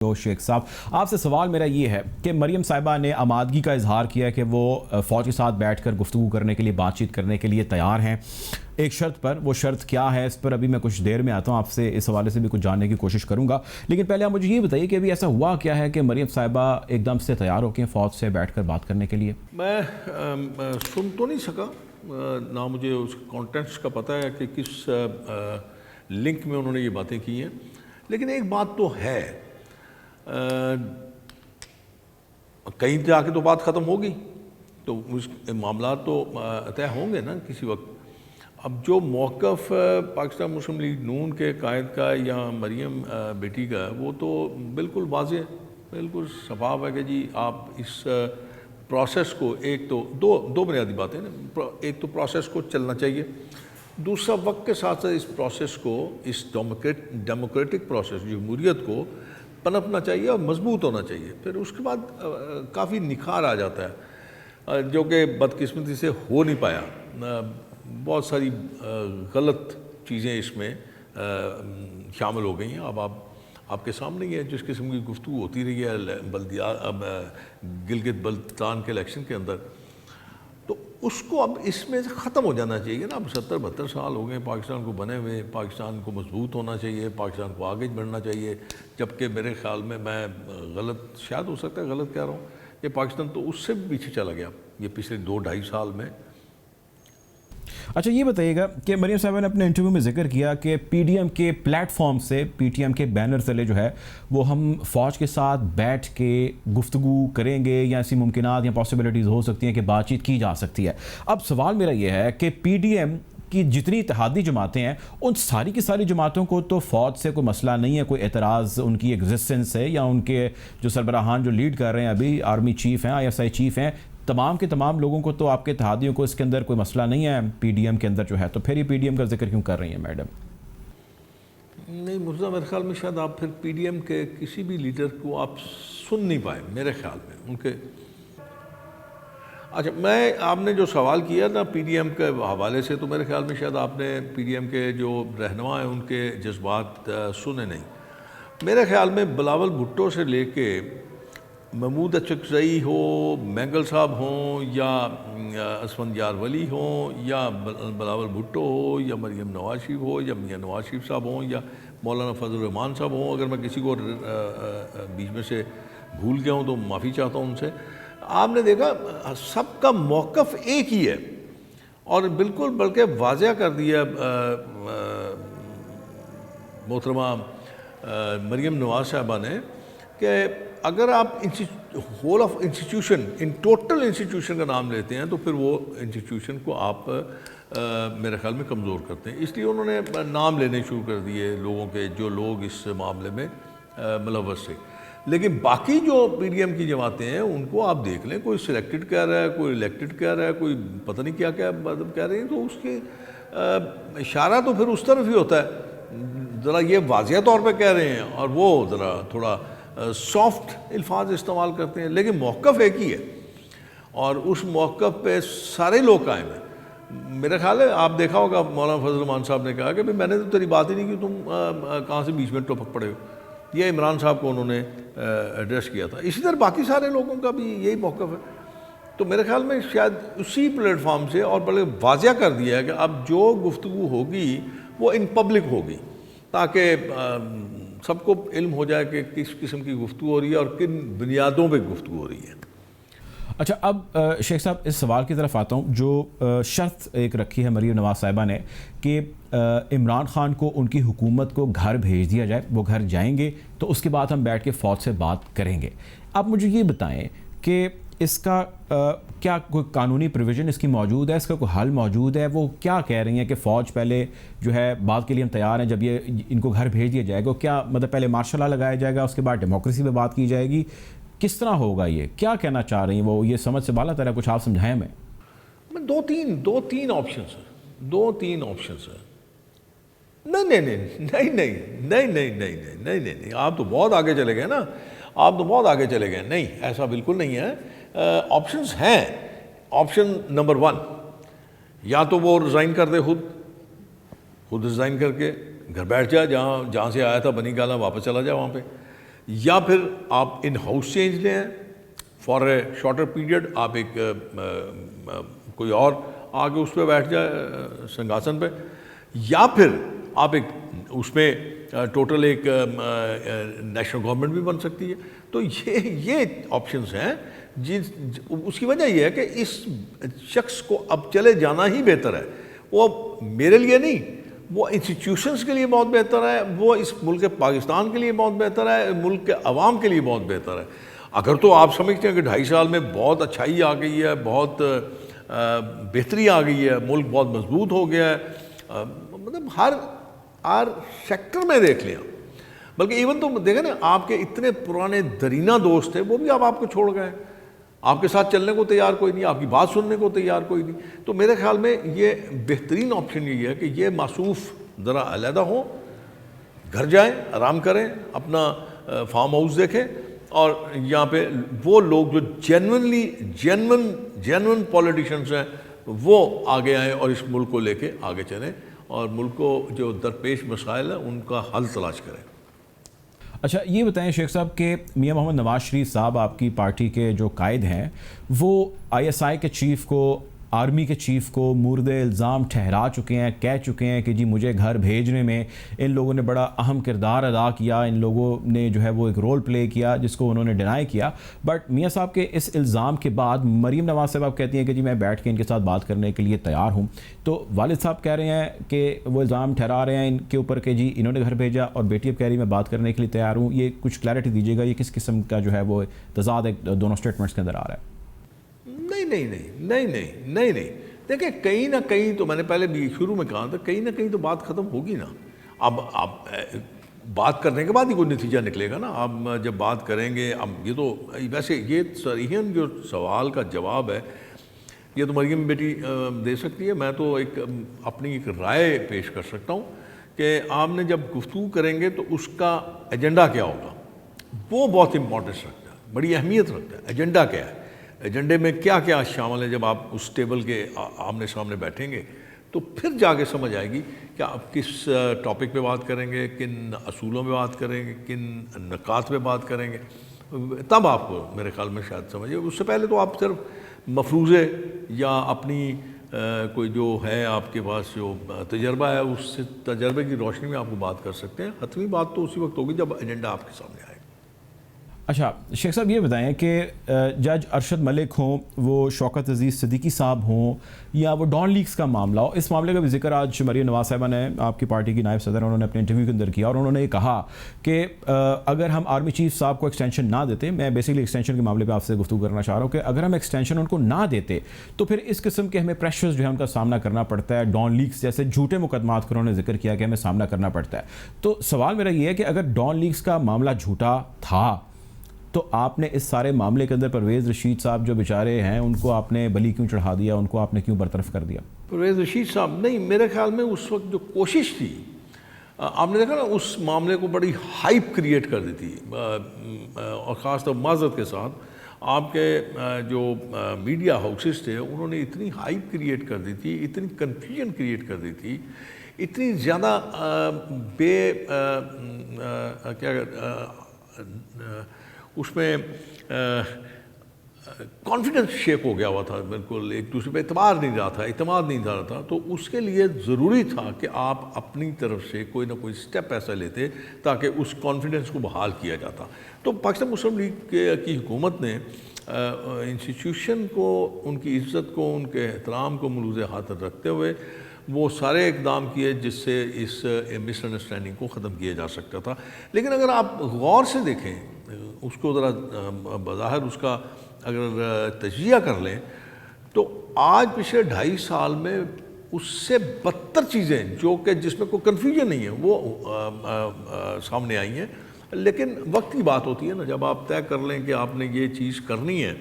تو شیخ صاحب آپ سے سوال میرا یہ ہے کہ مریم صاحبہ نے آمادگی کا اظہار کیا ہے کہ وہ فوج کے ساتھ بیٹھ کر گفتگو کرنے کے لیے بات چیت کرنے کے لیے تیار ہیں ایک شرط پر. وہ شرط کیا ہے اس پر ابھی میں کچھ دیر میں آتا ہوں, آپ سے اس حوالے سے بھی کچھ جاننے کی کوشش کروں گا. لیکن پہلے آپ مجھے یہ بتائیے کہ ابھی ایسا ہوا کیا ہے کہ مریم صاحبہ ایک دم سے تیار ہو کے فوج سے بیٹھ کر بات کرنے کے لیے؟ میں سن تو نہیں سکا, نہ مجھے اس کانٹینٹس کا پتہ ہے کہ کس لنک میں انہوں نے یہ باتیں کی ہیں. لیکن ایک بات تو ہے, کہیں جا کے تو بات ختم ہوگی, تو اس معاملات تو طے ہوں گے نا کسی وقت. اب جو موقف پاکستان مسلم لیگ نون کے قائد کا یا مریم بیٹی کا, وہ تو بالکل واضح, بالکل شفاف ہے کہ جی آپ اس پروسیس کو, ایک تو دو بنیادی باتیں نا, ایک تو پروسیس کو چلنا چاہیے, دوسرا وقت کے ساتھ ساتھ اس پروسیس کو, اس ڈیموکریٹک پروسیس جمہوریت کو پنپنا چاہیے اور مضبوط ہونا چاہیے. پھر اس کے بعد کافی نکھار آ جاتا ہے, جو کہ بدقسمتی سے ہو نہیں پایا. بہت ساری غلط چیزیں اس میں شامل ہو گئی ہیں. اب آپ کے سامنے ہی ہے جس قسم کی گفتگو ہوتی رہی ہے اب گلگت بلتستان کے الیکشن کے اندر, تو اس کو اب اس میں سے ختم ہو جانا چاہیے نا. اب 70-72 سال ہو گئے پاکستان کو بنے ہوئے, پاکستان کو مضبوط ہونا چاہیے, پاکستان کو آگے بڑھنا چاہیے. جبکہ میرے خیال میں غلط شاید ہو سکتا ہے, غلط کہہ رہا ہوں, یہ پاکستان تو اس سے بھی پیچھے چلا گیا یہ پچھلے 2-2.5 سال میں. اچھا یہ بتائیے گا کہ مریم صاحبہ نے اپنے انٹرویو میں ذکر کیا کہ پی ڈی ایم کے پلیٹ فارم سے, پی ٹی ایم کے بینر تلے جو ہے وہ ہم فوج کے ساتھ بیٹھ کے گفتگو کریں گے, یا ایسی ممکنات یا پاسبلٹیز ہو سکتی ہیں کہ بات چیت کی جا سکتی ہے. اب سوال میرا یہ ہے کہ پی ڈی ایم کی جتنی اتحادی جماعتیں ہیں ان ساری کی ساری جماعتوں کو تو فوج سے کوئی مسئلہ نہیں ہے, کوئی اعتراض ان کی ایگزسٹنس ہے, یا ان کے جو سربراہان جو لیڈ کر رہے ہیں ابھی, آرمی چیف ہیں, ISI چیف ہیں, تمام کے تمام لوگوں کو تو آپ کے اتحادیوں کو اس کے اندر کوئی مسئلہ نہیں ہے پی ڈی ایم کے اندر جو ہے, تو پھر یہ پی ڈی ایم کا ذکر کیوں کر رہی ہیں میڈم؟ نہیں مرزا, میرے خیال میں شاید آپ پھر پی ڈی ایم کے کسی بھی لیڈر کو آپ سن نہیں پائے میرے خیال میں ان کے. اچھا, آپ نے جو سوال کیا نا پی ڈی ایم کے حوالے سے, تو میرے خیال میں شاید آپ نے پی ڈی ایم کے جو رہنما ہیں ان کے جذبات سنے نہیں. میرے خیال میں بلاول بھٹو سے لے کے محمود اچکزئی ہو, مینگل صاحب ہوں, یا اسفندیار ولی ہوں, یا بلاول بھٹو ہو, یا مریم نواز شریف ہو, یا میاں نواز شریف صاحب ہوں, یا مولانا فضل الرحمان صاحب ہوں, اگر میں کسی کو بیچ میں سے بھول گیا ہوں تو معافی چاہتا ہوں ان سے. آپ نے دیکھا سب کا موقف ایک ہی ہے, اور بالکل بلکہ واضح کر دیا محترمہ مریم نواز صاحبہ نے کہ اگر آپ whole of institution, in total institution کا نام لیتے ہیں تو پھر وہ انسٹیٹیوشن کو آپ میرے خیال میں کمزور کرتے ہیں. اس لیے انہوں نے نام لینے شروع کر دیے لوگوں کے, جو لوگ اس معاملے میں ملوث تھے. لیکن باقی جو پی ڈی ایم کی جماعتیں ہیں ان کو آپ دیکھ لیں, کوئی سلیکٹڈ کہہ رہا ہے, کوئی الیکٹڈ کہہ رہا ہے, کوئی پتہ نہیں کیا کیا مطلب کہہ رہے ہیں, تو اس کے اشارہ تو پھر اس طرف ہی ہوتا ہے. ذرا یہ واضح طور پہ کہہ رہے ہیں اور وہ ذرا تھوڑا سافٹ الفاظ استعمال کرتے ہیں, لیکن موقف ایک ہی ہے, اور اس موقف پہ سارے لوگ قائم ہیں. میرے خیال ہے آپ دیکھا ہوگا مولانا فضل الرحمان صاحب نے کہا کہ میں نے تو تیری بات ہی نہیں کی, تم کہاں سے بیچ میں ٹپک پڑے ہو. یہ عمران صاحب کو انہوں نے ایڈریس کیا تھا. اسی طرح باقی سارے لوگوں کا بھی یہی موقف ہے. تو میرے خیال میں شاید اسی پلیٹ فارم سے اور بڑے واضح کر دیا ہے کہ اب جو گفتگو ہوگی وہ ان پبلک ہوگی, تاکہ سب کو علم ہو جائے کہ کس قسم کی گفتگو ہو رہی ہے اور کن بنیادوں پہ گفتگو ہو رہی ہے. اچھا, اب شیخ صاحب اس سوال کی طرف آتا ہوں. جو شرط ایک رکھی ہے مریم نواز صاحبہ نے کہ عمران خان کو ان کی حکومت کو گھر بھیج دیا جائے, وہ گھر جائیں گے تو اس کے بعد ہم بیٹھ کے فوج سے بات کریں گے. آپ مجھے یہ بتائیں کہ اس کا کیا کوئی قانونی پروویژن اس کی موجود ہے, اس کا کوئی حل موجود ہے؟ وہ کیا کہہ رہی ہیں کہ فوج پہلے جو ہے بات کے لیے ہم تیار ہیں, جب یہ ان کو گھر بھیج دیا جائے گا, کیا مطلب پہلے مارشل لا لگایا جائے گا, اس کے بعد ڈیموکریسی پہ بات کی جائے گی, کس طرح ہوگا؟ یہ کیا کہنا چاہ رہی ہیں وہ؟ یہ سمجھ سے بالا تر ہے, کچھ آپ سمجھائیں ہمیں. دو تین آپشنس ہیں. نہیں, آپ تو بہت آگے چلے گئے نا, نہیں, ایسا بالکل نہیں ہے. آپشنس ہیں. آپشن نمبر 1, یا تو وہ ریزائن کر دے, خود ریزائن کر کے گھر بیٹھ جائے, جہاں سے آیا تھا بنی گالا واپس چلا جائے وہاں پہ. یا پھر آپ ان ہاؤس چینج لیں فار اے شارٹر پیریڈ, آپ ایک کوئی اور آگے اس پہ بیٹھ جائے سنگھاسن پہ, یا پھر آپ ایک اس میں ٹوٹل ایک نیشنل گورنمنٹ بھی بن سکتی ہے. تو یہ آپشنز ہیں. اس کی وجہ یہ ہے کہ اس شخص کو اب چلے جانا ہی بہتر ہے. وہ میرے لیے نہیں, وہ انسٹیٹیوشنز کے لیے بہت بہتر ہے, وہ اس ملک پاکستان کے لیے بہت بہتر ہے, ملک کے عوام کے لیے بہت بہتر ہے. اگر تو آپ سمجھتے ہیں کہ 2.5 سال میں بہت اچھائی آ گئی ہے, بہت بہتری آ گئی ہے, ملک بہت مضبوط ہو گیا ہے, مطلب ہر سیکٹر میں دیکھ لیں, بلکہ ایون تو دیکھیں نا, آپ کے اتنے پرانے درینہ دوست تھے وہ بھی اب آپ کو چھوڑ گئے, آپ کے ساتھ چلنے کو تیار کوئی نہیں, آپ کی بات سننے کو تیار کوئی نہیں. تو میرے خیال میں یہ بہترین آپشن یہی ہے کہ یہ معصوف ذرا علیحدہ ہوں, گھر جائیں, آرام کریں, اپنا فارم ہاؤس دیکھیں, اور یہاں پہ وہ لوگ جو جینون پولیٹیشنز ہیں وہ آگے آئیں اور اس ملک کو لے کے آگے چلیں, اور ملک کو جو درپیش مسائل ہیں ان کا حل تلاش کریں. اچھا یہ بتائیں شیخ صاحب کہ میاں محمد نواز شریف صاحب آپ کی پارٹی کے جو قائد ہیں وہ ISI کے چیف کو, آرمی کے چیف کو مورد الزام ٹھہرا چکے ہیں, کہہ چکے ہیں کہ جی مجھے گھر بھیجنے میں ان لوگوں نے بڑا اہم کردار ادا کیا, ان لوگوں نے جو ہے وہ ایک رول پلے کیا جس کو انہوں نے ڈینائی کیا. بٹ میاں صاحب کے اس الزام کے بعد مریم نواز صاحب کہتی ہیں کہ جی میں بیٹھ کے ان کے ساتھ بات کرنے کے لیے تیار ہوں. تو والد صاحب کہہ رہے ہیں کہ وہ الزام ٹھہرا رہے ہیں ان کے اوپر کہ جی انہوں نے گھر بھیجا, اور بیٹی اب کہہ رہی میں بات کرنے کے لیے تیار ہوں. یہ کچھ کلیئرٹی دیجیے گا, یہ کس قسم کا جو ہے وہ تضاد ایک دونوں اسٹیٹمنٹس کے اندر آ رہا ہے؟ نہیں. دیکھیں کہیں نہ کہیں تو میں نے پہلے بھی شروع میں کہا تھا, کہیں نہ کہیں تو بات ختم ہوگی نا. اب بات کرنے کے بعد ہی کوئی نتیجہ نکلے گا نا. آپ جب بات کریں گے, اب یہ تو ویسے یہ صریحاً جو سوال کا جواب ہے یہ تو مریم بیٹی دے سکتی ہے. میں تو اپنی ایک رائے پیش کر سکتا ہوں کہ آپ نے جب گفتگو کریں گے تو اس کا ایجنڈا کیا ہوگا, وہ بہت امپورٹنس رکھتا ہے, بڑی اہمیت رکھتا ہے. ایجنڈا کیا ہے, ایجنڈے میں کیا کیا شامل ہے. جب آپ اس ٹیبل کے آمنے سامنے بیٹھیں گے تو پھر جا کے سمجھ آئے گی کہ آپ کس ٹاپک پہ بات کریں گے, کن اصولوں پہ بات کریں گے, کن نکات پہ بات کریں گے. تب آپ کو میرے خیال میں شاید سمجھے. اس سے پہلے تو آپ صرف مفروضے یا اپنی کوئی جو ہے آپ کے پاس جو تجربہ ہے اس سے تجربے کی روشنی میں آپ کو بات کر سکتے ہیں. حتمی بات تو اسی وقت ہوگی جب ایجنڈا آپ کے سامنے آئے. اچھا شیخ صاحب یہ بتائیں کہ جج ارشد ملک ہوں, وہ شوکت عزیز صدیقی صاحب ہوں, یا وہ ڈان لیکس کا معاملہ ہو, اس معاملے کا بھی ذکر آج مریم نواز صاحبہ نے, آپ کی پارٹی کی نائب صدر, انہوں نے اپنے انٹرویو کے اندر کیا, اور انہوں نے یہ کہا کہ اگر ہم آرمی چیف صاحب کو ایکسٹینشن نہ دیتے, میں بیسکلی ایکسٹینشن کے معاملے پہ آپ سے گفتگو کرنا چاہ رہا ہوں کہ اگر ہم ایکسٹینشن ان کو نہ دیتے تو پھر اس قسم کے ہمیں پریشرز جو ہے ان کا سامنا کرنا پڑتا ہے, ڈان لیکس جیسے جھوٹے مقدمات کا انہوں نے ذکر کیا کہ ہمیں سامنا کرنا پڑتا ہے. تو سوال میرا یہ ہے کہ اگر ڈان لیکس کا معاملہ جھوٹا تھا تو آپ نے اس سارے معاملے کے اندر پرویز رشید صاحب جو بیچارے ہیں ان کو آپ نے بلی کیوں چڑھا دیا, ان کو آپ نے کیوں برطرف کر دیا؟ پرویز رشید صاحب نہیں, میرے خیال میں اس وقت جو کوشش تھی, آپ نے دیکھا نا اس معاملے کو بڑی ہائپ کریٹ کر دی تھی, اور خاص طور معذرت کے ساتھ آپ کے جو میڈیا ہاؤسز تھے انہوں نے اتنی ہائپ کریٹ کر دی تھی, اتنی کنفیوژن کریٹ کر دی تھی, اتنی زیادہ کیا اس میں کانفیڈنس شیک ہو گیا ہوا تھا, بالکل ایک دوسرے پہ اعتماد نہیں رہا تھا. تو اس کے لیے ضروری تھا کہ آپ اپنی طرف سے کوئی نہ کوئی سٹیپ ایسا لیتے تاکہ اس کانفیڈنس کو بحال کیا جاتا. تو پاکستان مسلم لیگ کی حکومت نے انسٹیٹیوشن کو, ان کی عزت کو, ان کے احترام کو ملوز خاطر رکھتے ہوئے وہ سارے اقدام کیے جس سے اس مس انڈرسٹینڈنگ کو ختم کیا جا سکتا تھا. لیکن اگر آپ غور سے دیکھیں اس کو, ذرا بظاہر اس کا اگر تجزیہ کر لیں تو آج پچھلے 2.5 سال میں اس سے بدتر چیزیں جو کہ جس میں کوئی کنفیوژن نہیں ہے وہ سامنے آئی ہیں. لیکن وقت کی بات ہوتی ہے نا, جب آپ طے کر لیں کہ آپ نے یہ چیز کرنی ہے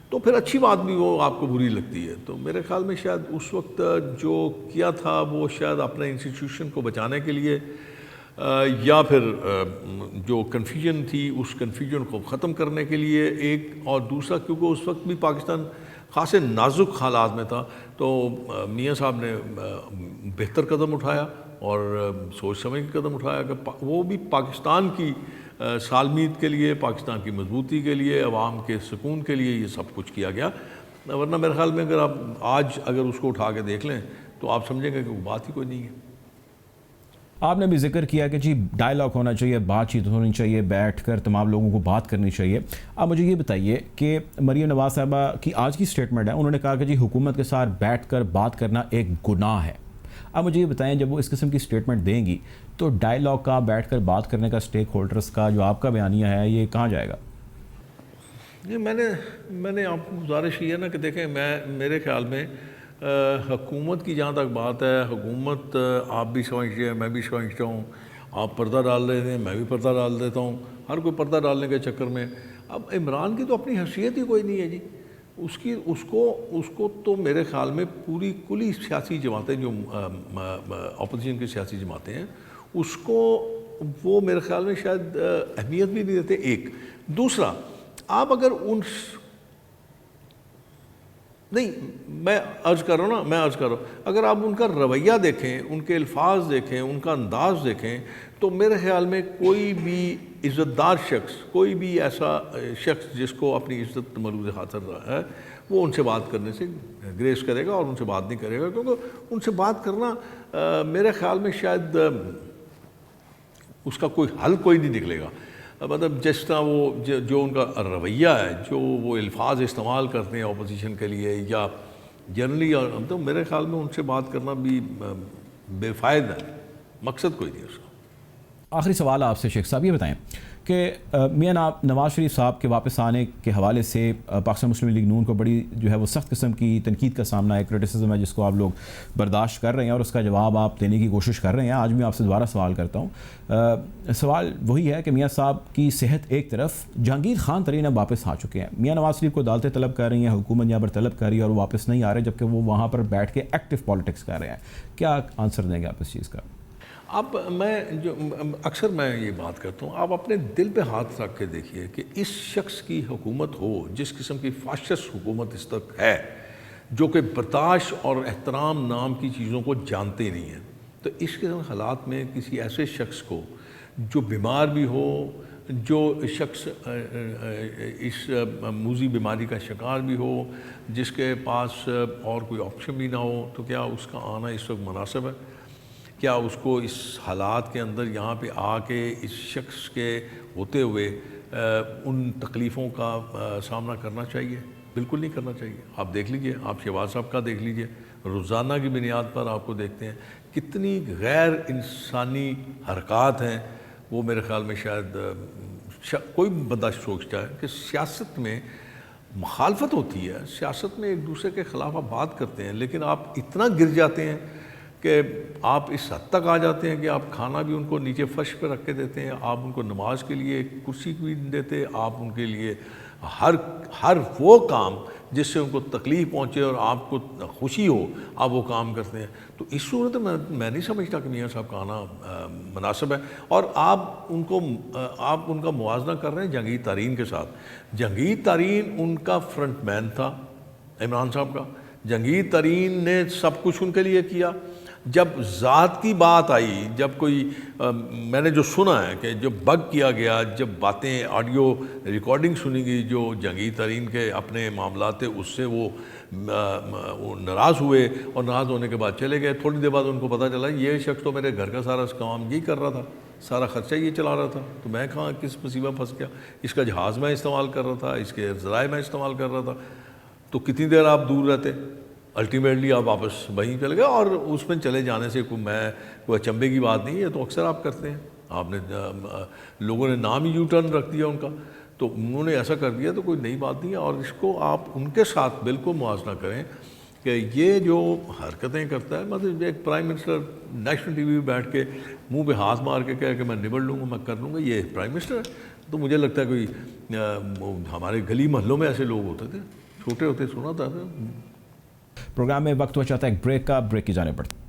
تو پھر اچھی بات بھی وہ آپ کو بری لگتی ہے. تو میرے خیال میں شاید اس وقت جو کیا تھا وہ شاید اپنے انسٹیٹیوشن کو بچانے کے لیے, یا پھر جو کنفیوژن تھی اس کنفیوژن کو ختم کرنے کے لیے ایک, اور دوسرا کیونکہ اس وقت بھی پاکستان خاصے نازک حالات میں تھا تو میاں صاحب نے بہتر قدم اٹھایا اور سوچ سمجھ کے قدم اٹھایا کہ وہ بھی پاکستان کی سالمیت کے لیے، پاکستان کی مضبوطی کے لیے، عوام کے سکون کے لیے یہ سب کچھ کیا گیا، ورنہ میرے خیال میں اگر آپ آج اگر اس کو اٹھا کے دیکھ لیں تو آپ سمجھیں گے کہ وہ بات ہی کوئی نہیں ہے۔ آپ نے بھی ذکر کیا کہ جی ڈائلاگ ہونا چاہیے، بات چیت ہونی چاہیے، بیٹھ کر تمام لوگوں کو بات کرنی چاہیے۔ آپ مجھے یہ بتائیے کہ مریم نواز صاحبہ کی آج کی سٹیٹمنٹ ہے، انہوں نے کہا کہ جی حکومت کے ساتھ بیٹھ کر بات کرنا ایک گناہ ہے۔ اب مجھے یہ بتائیں جب وہ اس قسم کی سٹیٹمنٹ دیں گی تو ڈائلاگ کا، بیٹھ کر بات کرنے کا، اسٹیک ہولڈرز کا جو آپ کا بیانیہ ہے یہ کہاں جائے گا؟ یہ میں نے آپ کو گزارش کی ہے نا کہ دیکھیں میرے خیال میں حکومت کی جہاں تک بات ہے، حکومت آپ بھی سمجھتے ہیں، میں بھی سمجھتا ہوں، آپ پردہ ڈال رہے ہیں، میں بھی پردہ ڈال دیتا ہوں، ہر کوئی پردہ ڈالنے کے چکر میں۔ اب عمران کی تو اپنی حیثیت ہی کوئی نہیں ہے جی، اس کو تو میرے خیال میں پوری کلی سیاسی جماعتیں جو اپوزیشن کی سیاسی جماعتیں ہیں اس کو وہ میرے خیال میں شاید اہمیت بھی نہیں دیتے، ایک۔ دوسرا، آپ اگر نہیں، میں عرض کر رہا ہوں اگر آپ ان کا رویہ دیکھیں، ان کے الفاظ دیکھیں، ان کا انداز دیکھیں تو میرے خیال میں کوئی بھی عزت دار شخص، کوئی بھی ایسا شخص جس کو اپنی عزت ملوث خاطر رہا ہے وہ ان سے بات کرنے سے گریز کرے گا اور ان سے بات نہیں کرے گا، کیونکہ ان سے بات کرنا میرے خیال میں شاید اس کا کوئی حل کوئی نہیں نکلے گا۔ مطلب جس طرح وہ جو ان کا رویہ ہے، جو وہ الفاظ استعمال کرتے ہیں اپوزیشن کے لیے یا جنرلی، تو میرے خیال میں ان سے بات کرنا بھی بے فائدہ ہے، مقصد کوئی نہیں اس کا۔ آخری سوال آپ سے شیخ صاحب یہ بتائیں کہ میاں نواز شریف صاحب کے واپس آنے کے حوالے سے پاکستان مسلم لیگ نون کو بڑی جو ہے وہ سخت قسم کی تنقید کا سامنا ہے، کرٹیسزم ہے جس کو آپ لوگ برداشت کر رہے ہیں اور اس کا جواب آپ دینے کی کوشش کر رہے ہیں۔ آج میں آپ سے دوبارہ سوال کرتا ہوں، سوال وہی ہے کہ میاں صاحب کی صحت ایک طرف، جہانگیر خان ترین اب واپس آ چکے ہیں، میاں نواز شریف کو عدالتیں طلب کر رہی ہیں، حکومت یہاں پر طلب کر رہی ہے اور وہ واپس نہیں آ رہے، جبکہ وہ وہاں پر بیٹھ کے ایکٹیو پالیٹکس کر رہے ہیں۔ کیا آنسر دیں گے آپ اس چیز کا؟ اب اکثر میں یہ بات کرتا ہوں، آپ اپنے دل پہ ہاتھ رکھ کے دیکھیے کہ اس شخص کی حکومت ہو، جس قسم کی فاشسٹ حکومت اس تک ہے، جو کہ برداشت اور احترام نام کی چیزوں کو جانتے نہیں ہیں، تو اس قسم حالات میں کسی ایسے شخص کو جو بیمار بھی ہو، جو شخص اس موذی بیماری کا شکار بھی ہو، جس کے پاس اور کوئی آپشن بھی نہ ہو، تو کیا اس کا آنا اس وقت مناسب ہے؟ کیا اس کو اس حالات کے اندر یہاں پہ آ کے اس شخص کے ہوتے ہوئے ان تکلیفوں کا سامنا کرنا چاہیے؟ بالکل نہیں کرنا چاہیے۔ آپ دیکھ لیجئے، آپ شہباز صاحب کا دیکھ لیجئے، روزانہ کی بنیاد پر آپ کو دیکھتے ہیں کتنی غیر انسانی حرکات ہیں۔ وہ میرے خیال میں شاید کوئی بندہ سوچتا ہے کہ سیاست میں مخالفت ہوتی ہے، سیاست میں ایک دوسرے کے خلاف آپ بات کرتے ہیں، لیکن آپ اتنا گر جاتے ہیں کہ آپ اس حد تک آ جاتے ہیں کہ آپ کھانا بھی ان کو نیچے فرش پہ رکھ کے دیتے ہیں، آپ ان کو نماز کے لیے ایک کرسی بھی نہیں دیتے، آپ ان کے لیے ہر وہ کام جس سے ان کو تکلیف پہنچے اور آپ کو خوشی ہو، آپ وہ کام کرتے ہیں۔ تو اس صورت میں نہیں سمجھتا کہ میاں صاحب کا آنا مناسب ہے۔ اور آپ ان کا موازنہ کر رہے ہیں جہانگیر ترین کے ساتھ۔ جہانگیر ترین ان کا فرنٹ مین تھا، عمران صاحب کا۔ جہانگیر ترین نے سب کچھ ان کے لیے کیا۔ جب ذات کی بات آئی، جب کوئی میں نے جو سنا ہے کہ جو بگ کیا گیا، جب باتیں آڈیو ریکارڈنگ سنی گئی جو جہانگیر ترین کے اپنے معاملات تھے، اس سے وہ ناراض ہوئے اور ناراض ہونے کے بعد چلے گئے۔ تھوڑی دیر بعد ان کو پتہ چلا یہ شخص تو میرے گھر کا سارا کام یہی کر رہا تھا، سارا خرچہ یہ چلا رہا تھا، تو میں کہاں کس مصیبت پھنس گیا؟ اس کا جہاز میں استعمال کر رہا تھا، اس کے ذرائع میں استعمال کر رہا تھا، تو کتنی دیر آپ دور رہتے؟ الٹیمیٹلی آپ واپس وہیں چلے گئے۔ اور اس میں چلے جانے سے کوئی اچنبے کی بات نہیں ہے، تو اکثر آپ کرتے ہیں۔ آپ نے لوگوں نے نام ہی یو ٹرن رکھ دیا ان کا، تو انہوں نے ایسا کر دیا، تو کوئی نئی بات نہیں ہے۔ اور اس کو آپ ان کے ساتھ بالکل موازنہ کریں کہ یہ جو حرکتیں کرتا ہے، مطلب ایک prime minister national T V پہ بیٹھ کے منہ پہ ہاتھ مار کے کہے کہ میں نبڑ لوں گا، میں کر لوں گا، یہ پرائم منسٹر ہے؟ تو مجھے لگتا ہے کوئی ہمارے گلی محلوں میں ایسے لوگ ہوتے تھے، چھوٹے ہوتے سنا تھا۔ پروگرام میں وقت ہوا چاہتا ہے ایک بریک کا، بریک کی جانب بڑھتے ہیں۔